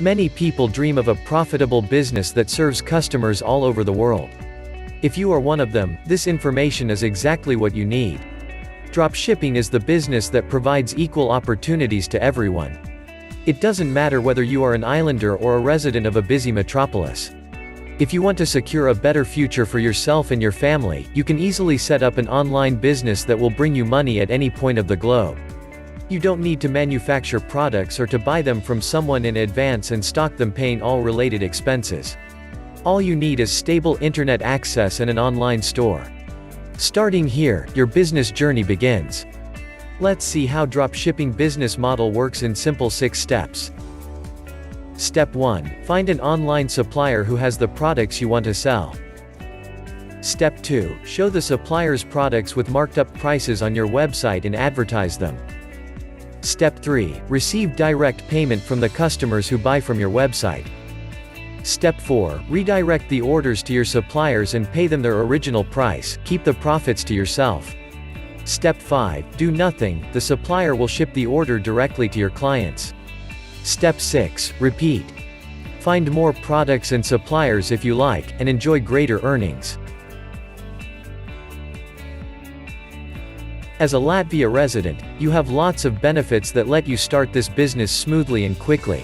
Many people dream of a profitable business that serves customers all over the world. If you are one of them, this information is exactly what you need. Dropshipping is the business that provides equal opportunities to everyone. It doesn't matter whether you are an islander or a resident of a busy metropolis. If you want to secure a better future for yourself and your family, you can easily set up an online business that will bring you money at any point of the globe. You don't need to manufacture products or to buy them from someone in advance and stock them, paying all related expenses. All you need is stable internet access and an online store. Starting here, your business journey begins. Let's see how dropshipping business model works in simple 6 steps. Step 1. Find an online supplier who has the products you want to sell. Step 2. Show the supplier's products with marked up prices on your website and advertise them. Step 3. Receive direct payment from the customers who buy from your website. Step 4. Redirect the orders to your suppliers and pay them their original price, keep the profits to yourself. Step 5. Do nothing, the supplier will ship the order directly to your clients. Step 6. Repeat. Find more products and suppliers if you like, and enjoy greater earnings. As a Latvia resident, you have lots of benefits that let you start this business smoothly and quickly.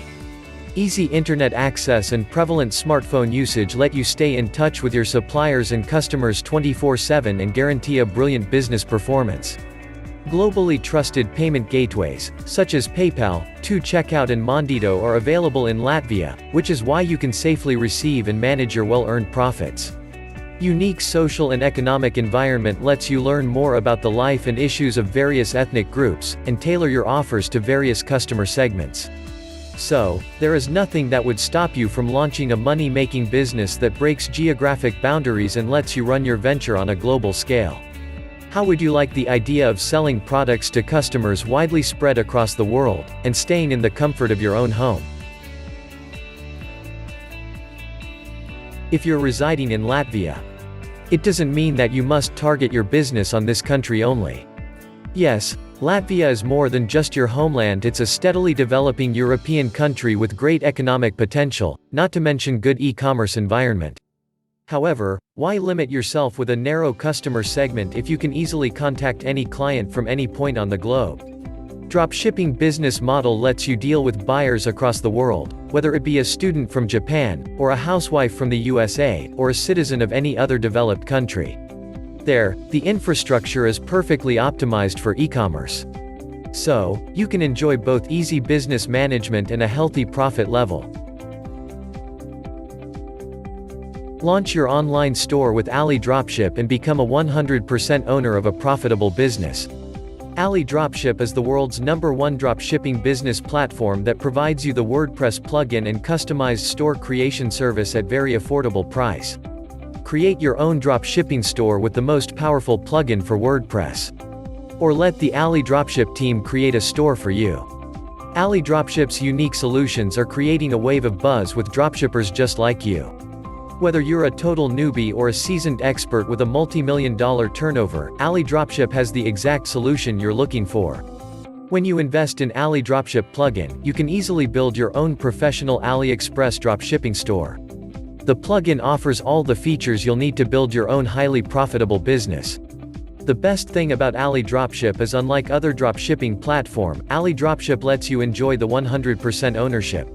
Easy internet access and prevalent smartphone usage let you stay in touch with your suppliers and customers 24/7 and guarantee a brilliant business performance. Globally trusted payment gateways, such as PayPal, 2Checkout and Mondito are available in Latvia, which is why you can safely receive and manage your well-earned profits. Unique social and economic environment lets you learn more about the life and issues of various ethnic groups, and tailor your offers to various customer segments. So, there is nothing that would stop you from launching a money-making business that breaks geographic boundaries and lets you run your venture on a global scale. How would you like the idea of selling products to customers widely spread across the world, and staying in the comfort of your own home? If you're residing in Latvia, it doesn't mean that you must target your business on this country only. Yes, Latvia is more than just your homeland, it's a steadily developing European country with great economic potential, not to mention good e-commerce environment. However, why limit yourself with a narrow customer segment if you can easily contact any client from any point on the globe? Dropshipping business model lets you deal with buyers across the world, whether it be a student from Japan, or a housewife from the USA, or a citizen of any other developed country. There, the infrastructure is perfectly optimized for e-commerce. So, you can enjoy both easy business management and a healthy profit level. Launch your online store with AliDropship and become a 100% owner of a profitable business. AliDropship is the world's #1 dropshipping business platform that provides you the WordPress plugin and customized store creation service at very affordable price. Create your own dropshipping store with the most powerful plugin for WordPress. Or let the AliDropship team create a store for you. AliDropship's unique solutions are creating a wave of buzz with dropshippers just like you. Whether you're a total newbie or a seasoned expert with a multi-million-dollar turnover, AliDropship has the exact solution you're looking for. When you invest in AliDropship plugin, you can easily build your own professional AliExpress dropshipping store. The plugin offers all the features you'll need to build your own highly profitable business. The best thing about AliDropship is, unlike other dropshipping platform, AliDropship lets you enjoy the 100% ownership.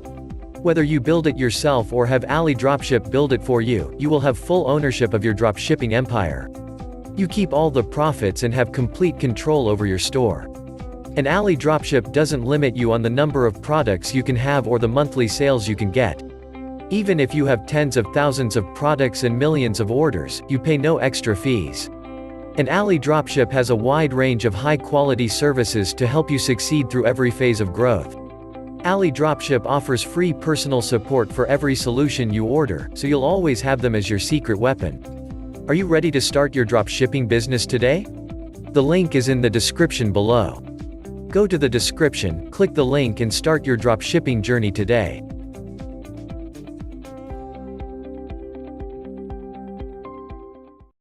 Whether you build it yourself or have AliDropship build it for you, you will have full ownership of your dropshipping empire. You keep all the profits and have complete control over your store. And AliDropship doesn't limit you on the number of products you can have or the monthly sales you can get. Even if you have tens of thousands of products and millions of orders, you pay no extra fees. And AliDropship has a wide range of high-quality services to help you succeed through every phase of growth. AliDropship offers free personal support for every solution you order, so you'll always have them as your secret weapon. Are you ready to start your dropshipping business today? The link is in the description below. Go to the description, click the link and start your dropshipping journey today.